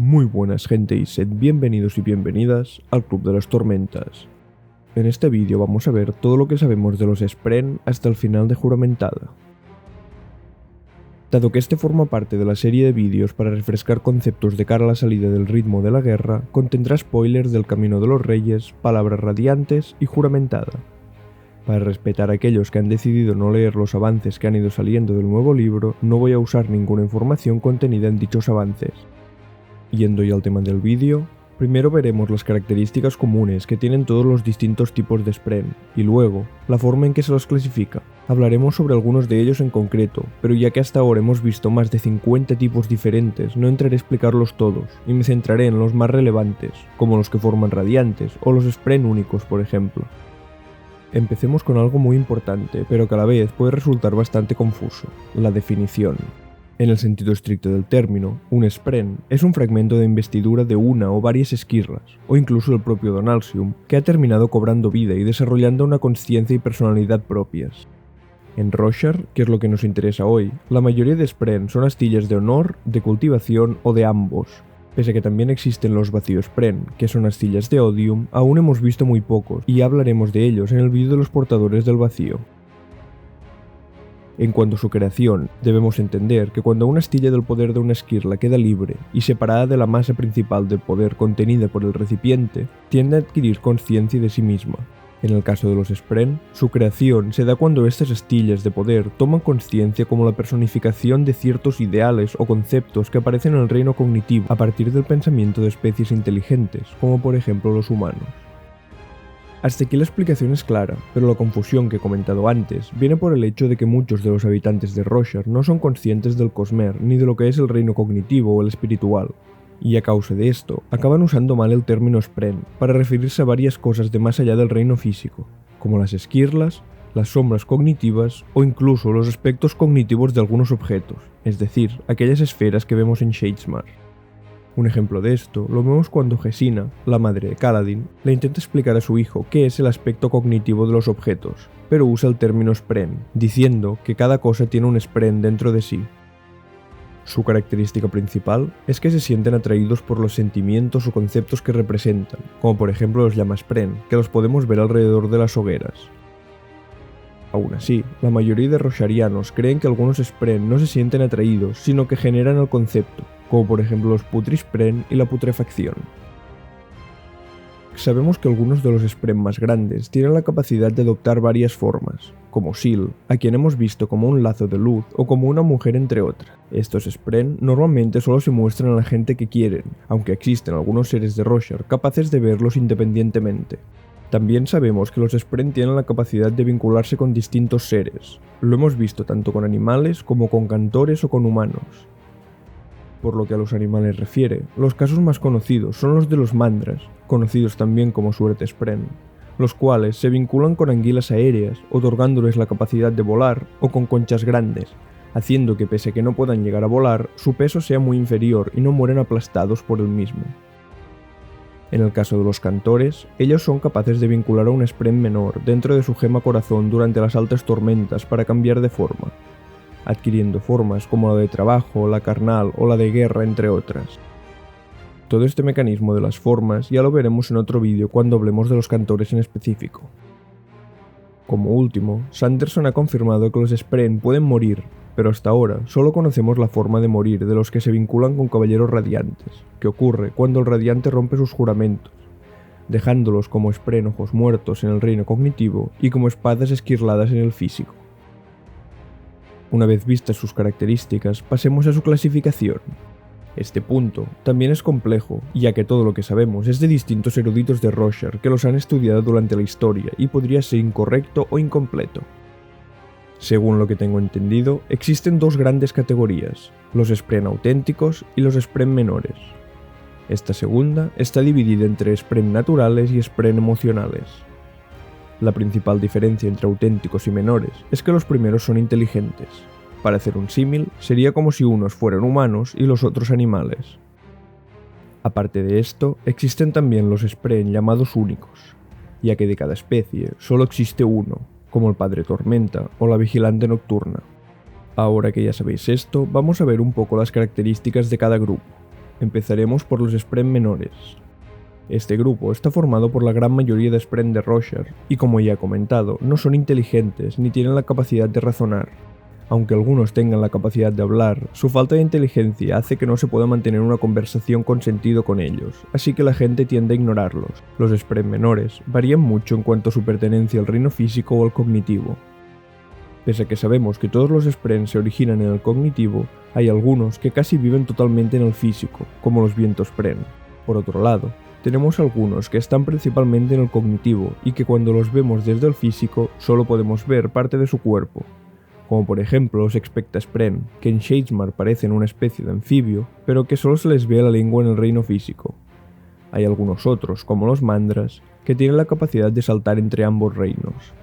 Muy buenas gente y sed bienvenidos y bienvenidas al Club de las Tormentas. En este vídeo vamos a ver todo lo que sabemos de los Spren hasta el final de Juramentada. Dado que este forma parte de la serie de vídeos para refrescar conceptos de cara a la salida del ritmo de la guerra, contendrá spoilers del Camino de los Reyes, palabras radiantes y Juramentada. Para respetar a aquellos que han decidido no leer los avances que han ido saliendo del nuevo libro, no voy a usar ninguna información contenida en dichos avances. Yendo ya al tema del vídeo, primero veremos las características comunes que tienen todos los distintos tipos de Spren, y luego, la forma en que se los clasifica. Hablaremos sobre algunos de ellos en concreto, pero ya que hasta ahora hemos visto más de 50 tipos diferentes, no entraré a explicarlos todos, y me centraré en los más relevantes, como los que forman radiantes, o los Spren únicos por ejemplo. Empecemos con algo muy importante, pero que a la vez puede resultar bastante confuso, la definición. En el sentido estricto del término, un Spren es un fragmento de investidura de una o varias esquirlas, o incluso el propio Don Alcium, que ha terminado cobrando vida y desarrollando una consciencia y personalidad propias. En Roshar, que es lo que nos interesa hoy, la mayoría de Spren son astillas de honor, de cultivación o de ambos. Pese a que también existen los vacíos Spren, que son astillas de odium, aún hemos visto muy pocos, y hablaremos de ellos en el vídeo de los portadores del vacío. En cuanto a su creación, debemos entender que cuando una astilla del poder de una esquirla queda libre y separada de la masa principal del poder contenida por el recipiente, tiende a adquirir conciencia de sí misma. En el caso de los Spren, su creación se da cuando estas astillas de poder toman conciencia como la personificación de ciertos ideales o conceptos que aparecen en el reino cognitivo a partir del pensamiento de especies inteligentes, como por ejemplo los humanos. Hasta aquí la explicación es clara, pero la confusión que he comentado antes viene por el hecho de que muchos de los habitantes de Roshar no son conscientes del Cosmer ni de lo que es el reino cognitivo o el espiritual, y a causa de esto, acaban usando mal el término Spren para referirse a varias cosas de más allá del reino físico, como las esquirlas, las sombras cognitivas o incluso los aspectos cognitivos de algunos objetos, es decir, aquellas esferas que vemos en Shadesmar. Un ejemplo de esto lo vemos cuando Gesina, la madre de Kaladin, le intenta explicar a su hijo qué es el aspecto cognitivo de los objetos, pero usa el término Spren, diciendo que cada cosa tiene un Spren dentro de sí. Su característica principal es que se sienten atraídos por los sentimientos o conceptos que representan, como por ejemplo los Llamaspren, que los podemos ver alrededor de las hogueras. Aún así, la mayoría de rosharianos creen que algunos Spren no se sienten atraídos, sino que generan el concepto, como por ejemplo los Putri-Spren y la putrefacción. Sabemos que algunos de los Spren más grandes tienen la capacidad de adoptar varias formas, como Sil, a quien hemos visto como un lazo de luz o como una mujer entre otras. Estos Spren normalmente solo se muestran a la gente que quieren, aunque existen algunos seres de Roshar capaces de verlos independientemente. También sabemos que los Spren tienen la capacidad de vincularse con distintos seres. Lo hemos visto tanto con animales como con cantores o con humanos. Por lo que a los animales refiere, los casos más conocidos son los de los Mandras, conocidos también como Suerte Spren, los cuales se vinculan con anguilas aéreas, otorgándoles la capacidad de volar, o con conchas grandes, haciendo que pese a que no puedan llegar a volar, su peso sea muy inferior y no mueren aplastados por el mismo. En el caso de los cantores, ellos son capaces de vincular a un Spren menor dentro de su gema corazón durante las altas tormentas para cambiar de forma, adquiriendo formas como la de trabajo, la carnal o la de guerra, entre otras. Todo este mecanismo de las formas ya lo veremos en otro vídeo cuando hablemos de los cantores en específico. Como último, Sanderson ha confirmado que los Spren pueden morir, pero hasta ahora solo conocemos la forma de morir de los que se vinculan con caballeros radiantes, que ocurre cuando el radiante rompe sus juramentos, dejándolos como Spren ojos muertos en el reino cognitivo y como espadas esquirladas en el físico. Una vez vistas sus características, pasemos a su clasificación. Este punto también es complejo, ya que todo lo que sabemos es de distintos eruditos de Roshar que los han estudiado durante la historia y podría ser incorrecto o incompleto. Según lo que tengo entendido, existen dos grandes categorías, los Spren auténticos y los Spren menores. Esta segunda está dividida entre Spren naturales y Spren emocionales. La principal diferencia entre auténticos y menores es que los primeros son inteligentes. Para hacer un símil, sería como si unos fueran humanos y los otros animales. Aparte de esto, existen también los Spren llamados únicos, ya que de cada especie solo existe uno, como el Padre Tormenta o la Vigilante Nocturna. Ahora que ya sabéis esto, vamos a ver un poco las características de cada grupo. Empezaremos por los Spren menores. Este grupo está formado por la gran mayoría de Spren de Roshar, y como ya he comentado, no son inteligentes ni tienen la capacidad de razonar. Aunque algunos tengan la capacidad de hablar, su falta de inteligencia hace que no se pueda mantener una conversación con sentido con ellos, así que la gente tiende a ignorarlos. Los Spren menores varían mucho en cuanto a su pertenencia al reino físico o al cognitivo. Pese a que sabemos que todos los Spren se originan en el cognitivo, hay algunos que casi viven totalmente en el físico, como los vientos Spren. Por otro lado, tenemos algunos que están principalmente en el cognitivo y que cuando los vemos desde el físico solo podemos ver parte de su cuerpo, como por ejemplo los Expecta Spren, que en Shadesmar parecen una especie de anfibio, pero que solo se les ve la lengua en el reino físico. Hay algunos otros, como los Mandras, que tienen la capacidad de saltar entre ambos reinos.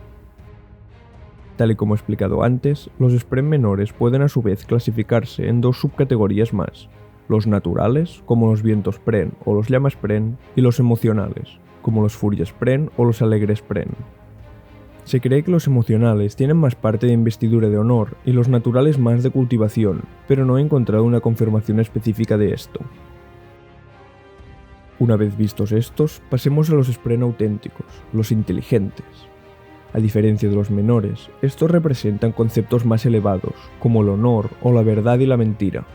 Tal y como he explicado antes, los Spren menores pueden a su vez clasificarse en dos subcategorías más: los naturales, como los vientos Spren o los llamas Spren, y los emocionales, como los furias Spren o los alegres Spren. Se cree que los emocionales tienen más parte de investidura de honor y los naturales más de cultivación, pero no he encontrado una confirmación específica de esto. Una vez vistos estos, pasemos a los Spren auténticos, los inteligentes. A diferencia de los menores, estos representan conceptos más elevados, como el honor o la verdad y la mentira.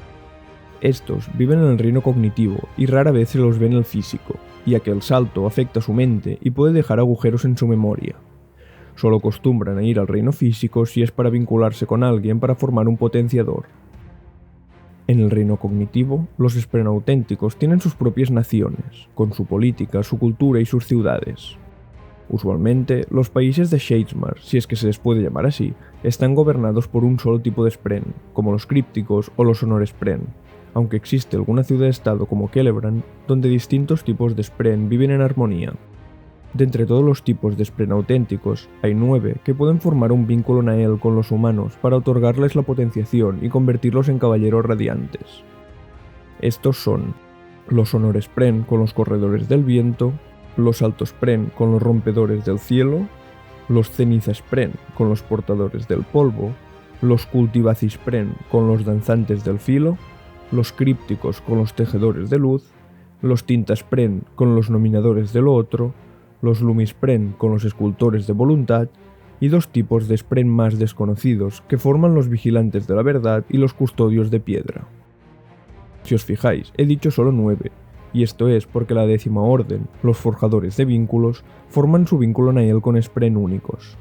Estos viven en el reino cognitivo y rara vez se los ve en el físico, ya que el salto afecta su mente y puede dejar agujeros en su memoria. Solo acostumbran a ir al reino físico si es para vincularse con alguien para formar un potenciador. En el reino cognitivo, los Spren auténticos tienen sus propias naciones, con su política, su cultura y sus ciudades. Usualmente, los países de Shadesmar, si es que se les puede llamar así, están gobernados por un solo tipo de Spren, como los crípticos o los honor Spren, aunque existe alguna ciudad-estado como Celebrant, donde distintos tipos de Spren viven en armonía. De entre todos los tipos de Spren auténticos, hay 9 que pueden formar un vínculo Nael con los humanos para otorgarles la potenciación y convertirlos en caballeros radiantes. Estos son los honor Spren con los corredores del viento, los altos Spren con los rompedores del cielo, los ceniza Spren con los portadores del polvo, los cultivaci Spren con los danzantes del filo, los crípticos con los tejedores de luz, los tinta Spren con los nominadores de lo otro, los Lumispren con los escultores de voluntad, y dos tipos de Spren más desconocidos que forman los vigilantes de la verdad y los custodios de piedra. Si os fijáis, he dicho solo 9, y esto es porque la 10ª orden, los forjadores de vínculos, forman su vínculo Nael con Spren únicos.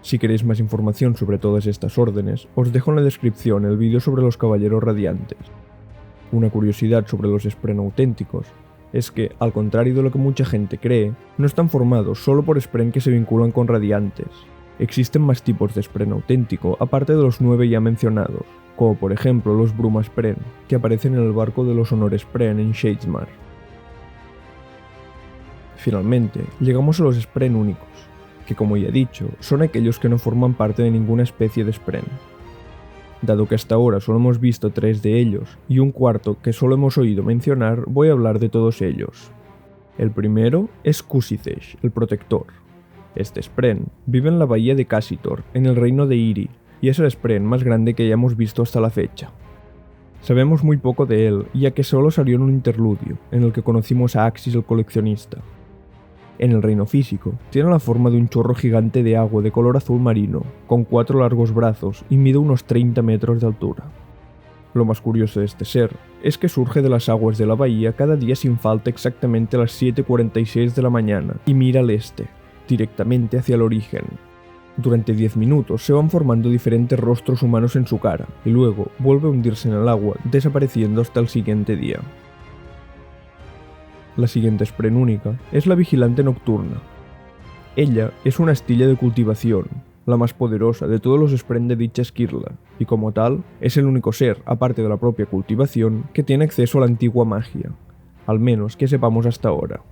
Si queréis más información sobre todas estas órdenes, os dejo en la descripción el vídeo sobre los caballeros radiantes. Una curiosidad sobre los Spren auténticos es que, al contrario de lo que mucha gente cree, no están formados solo por Spren que se vinculan con radiantes. Existen más tipos de Spren auténtico aparte de los 9 ya mencionados, como por ejemplo los Bruma Spren, que aparecen en el barco de los honor Spren en Shadesmar. Finalmente, llegamos a los Spren únicos, que como ya he dicho, son aquellos que no forman parte de ninguna especie de Spren. Dado que hasta ahora solo hemos visto 3 de ellos, y un cuarto que solo hemos oído mencionar, voy a hablar de todos ellos. El primero es Kusithesh, el Protector. Este Spren vive en la bahía de Casitor, en el reino de Iri, y es el Spren más grande que hayamos visto hasta la fecha. Sabemos muy poco de él, ya que solo salió en un interludio, en el que conocimos a Axis el coleccionista. En el reino físico, tiene la forma de un chorro gigante de agua de color azul marino, con 4 largos brazos y mide unos 30 metros de altura. Lo más curioso de este ser es que surge de las aguas de la bahía cada día sin falta exactamente a las 7:46 de la mañana y mira al este, directamente hacia el origen. Durante 10 minutos se van formando diferentes rostros humanos en su cara y luego vuelve a hundirse en el agua, desapareciendo hasta el siguiente día. La siguiente Spren única es la Vigilante Nocturna. Ella es una astilla de cultivación, la más poderosa de todos los Spren de dicha esquirla, y como tal, es el único ser, aparte de la propia cultivación, que tiene acceso a la antigua magia, al menos que sepamos hasta ahora.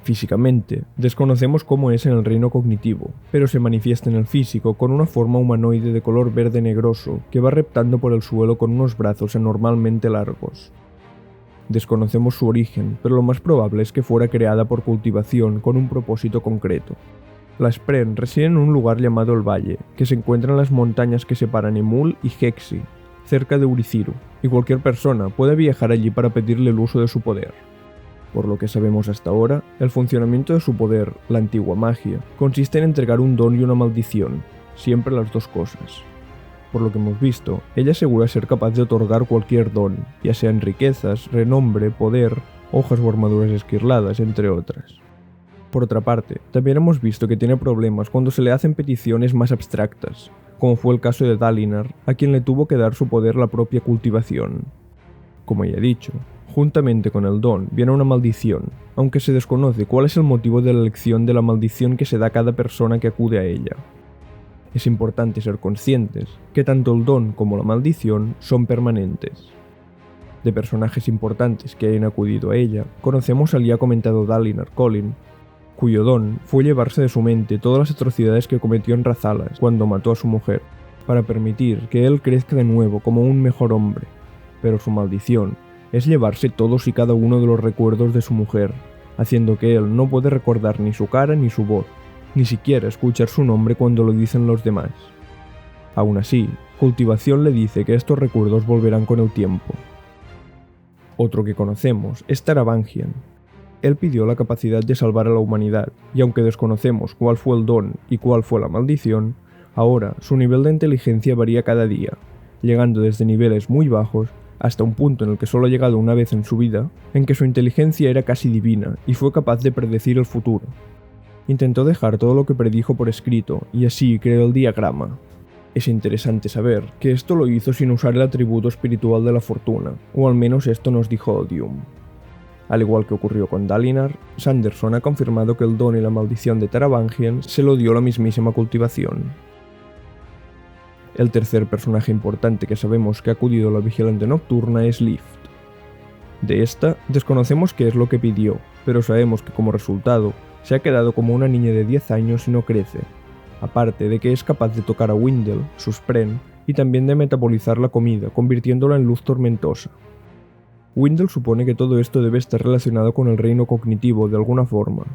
Físicamente, desconocemos cómo es en el reino cognitivo, pero se manifiesta en el físico con una forma humanoide de color verde negroso que va reptando por el suelo con unos brazos anormalmente largos. Desconocemos su origen, pero lo más probable es que fuera creada por cultivación con un propósito concreto. La Spren reside en un lugar llamado el Valle, que se encuentra en las montañas que separan Emul y Hexi, cerca de Uriciru, y cualquier persona puede viajar allí para pedirle el uso de su poder. Por lo que sabemos hasta ahora, el funcionamiento de su poder, la antigua magia, consiste en entregar un don y una maldición, siempre las dos cosas. Por lo que hemos visto, ella asegura ser capaz de otorgar cualquier don, ya sean riquezas, renombre, poder, hojas o armaduras esquirladas, entre otras. Por otra parte, también hemos visto que tiene problemas cuando se le hacen peticiones más abstractas, como fue el caso de Dalinar, a quien le tuvo que dar su poder la propia cultivación. Como ya he dicho, juntamente con el don viene una maldición, aunque se desconoce cuál es el motivo de la elección de la maldición que se da a cada persona que acude a ella. Es importante ser conscientes que tanto el don como la maldición son permanentes. De personajes importantes que hayan acudido a ella, conocemos al ya comentado Dalinar Kholin, cuyo don fue llevarse de su mente todas las atrocidades que cometió en Rathalas cuando mató a su mujer, para permitir que él crezca de nuevo como un mejor hombre, pero su maldición es llevarse todos y cada uno de los recuerdos de su mujer, haciendo que él no puede recordar ni su cara ni su voz, ni siquiera escuchar su nombre cuando lo dicen los demás. Aún así, Cultivación le dice que estos recuerdos volverán con el tiempo. Otro que conocemos es Taravangian. Él pidió la capacidad de salvar a la humanidad, y aunque desconocemos cuál fue el don y cuál fue la maldición, ahora su nivel de inteligencia varía cada día, llegando desde niveles muy bajos hasta un punto en el que solo ha llegado una vez en su vida, en que su inteligencia era casi divina y fue capaz de predecir el futuro. Intentó dejar todo lo que predijo por escrito, y así creó el diagrama. Es interesante saber que esto lo hizo sin usar el atributo espiritual de la fortuna, o al menos esto nos dijo Odium. Al igual que ocurrió con Dalinar, Sanderson ha confirmado que el don y la maldición de Taravangian se lo dio la mismísima Cultivación. El tercer personaje importante que sabemos que ha acudido a la Vigilante Nocturna es Lift. De esta, desconocemos qué es lo que pidió, pero sabemos que como resultado, se ha quedado como una niña de 10 años y no crece, aparte de que es capaz de tocar a Windle, su spren, y también de metabolizar la comida, convirtiéndola en luz tormentosa. Windle supone que todo esto debe estar relacionado con el reino cognitivo de alguna forma.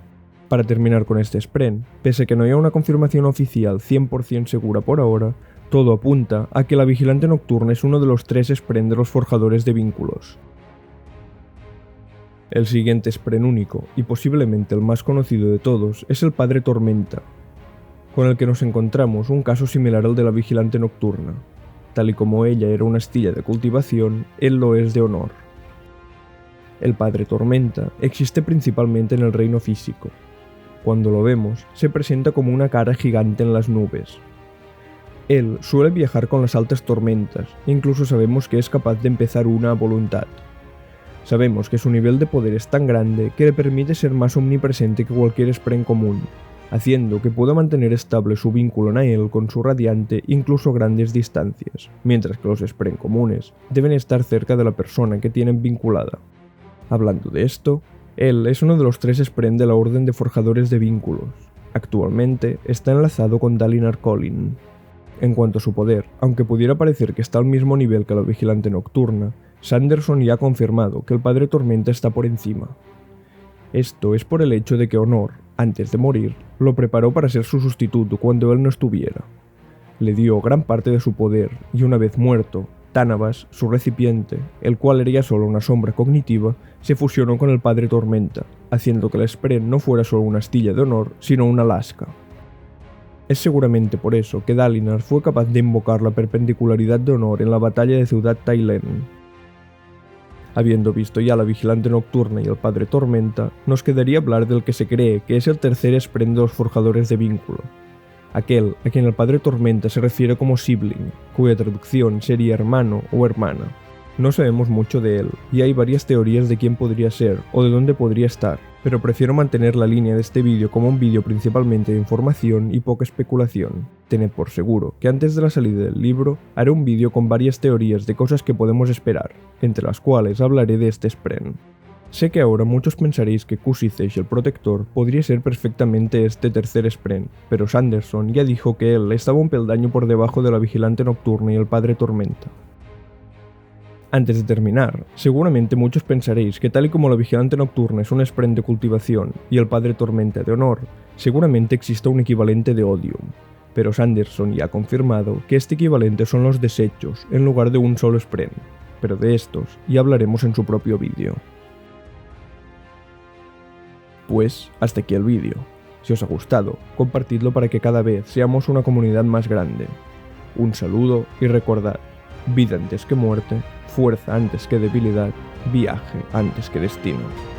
Para terminar con este spren, pese a que no haya una confirmación oficial 100% segura por ahora, todo apunta a que la Vigilante Nocturna es uno de los 3 spren de los forjadores de vínculos. El siguiente spren único, y posiblemente el más conocido de todos, es el Padre Tormenta, con el que nos encontramos un caso similar al de la Vigilante Nocturna. Tal y como ella era una astilla de cultivación, él lo es de honor. El Padre Tormenta existe principalmente en el reino físico. Cuando lo vemos, se presenta como una cara gigante en las nubes. Él suele viajar con las altas tormentas, e incluso sabemos que es capaz de empezar una a voluntad. Sabemos que su nivel de poder es tan grande que le permite ser más omnipresente que cualquier spren común, haciendo que pueda mantener estable su vínculo en él con su radiante incluso a grandes distancias, mientras que los spren comunes deben estar cerca de la persona que tienen vinculada. Hablando de esto, él es uno de los 3 spren de la Orden de Forjadores de Vínculos. Actualmente está enlazado con Dalinar Kholin. En cuanto a su poder, aunque pudiera parecer que está al mismo nivel que la Vigilante Nocturna, Sanderson ya ha confirmado que el Padre Tormenta está por encima. Esto es por el hecho de que Honor, antes de morir, lo preparó para ser su sustituto cuando él no estuviera. Le dio gran parte de su poder y una vez muerto, Tanavas, su recipiente, el cual era ya solo una sombra cognitiva, se fusionó con el Padre Tormenta, haciendo que la spren no fuera solo una astilla de honor, sino una lasca. Es seguramente por eso que Dalinar fue capaz de invocar la perpendicularidad de honor en la batalla de Ciudad Tailen. Habiendo visto ya la Vigilante Nocturna y el Padre Tormenta, nos quedaría hablar del que se cree que es el tercer spren de los Forjadores de Vínculo, aquel a quien el Padre Tormenta se refiere como sibling, cuya traducción sería hermano o hermana. No sabemos mucho de él, y hay varias teorías de quién podría ser o de dónde podría estar, pero prefiero mantener la línea de este vídeo como un vídeo principalmente de información y poca especulación. Tened por seguro que antes de la salida del libro haré un vídeo con varias teorías de cosas que podemos esperar, entre las cuales hablaré de este spren. Sé que ahora muchos pensaréis que Kusithej el Protector podría ser perfectamente este tercer spren, pero Sanderson ya dijo que él estaba un peldaño por debajo de la Vigilante Nocturna y el Padre Tormenta. Antes de terminar, seguramente muchos pensaréis que tal y como la Vigilante Nocturna es un spren de cultivación y el Padre Tormenta de honor, seguramente exista un equivalente de Odium. pero Sanderson ya ha confirmado que este equivalente son los desechos en lugar de un solo Spren, pero de estos ya hablaremos en su propio vídeo. Pues hasta aquí el vídeo. Si os ha gustado, compartidlo para que cada vez seamos una comunidad más grande. Un saludo y recordad, vida antes que muerte, fuerza antes que debilidad, viaje antes que destino.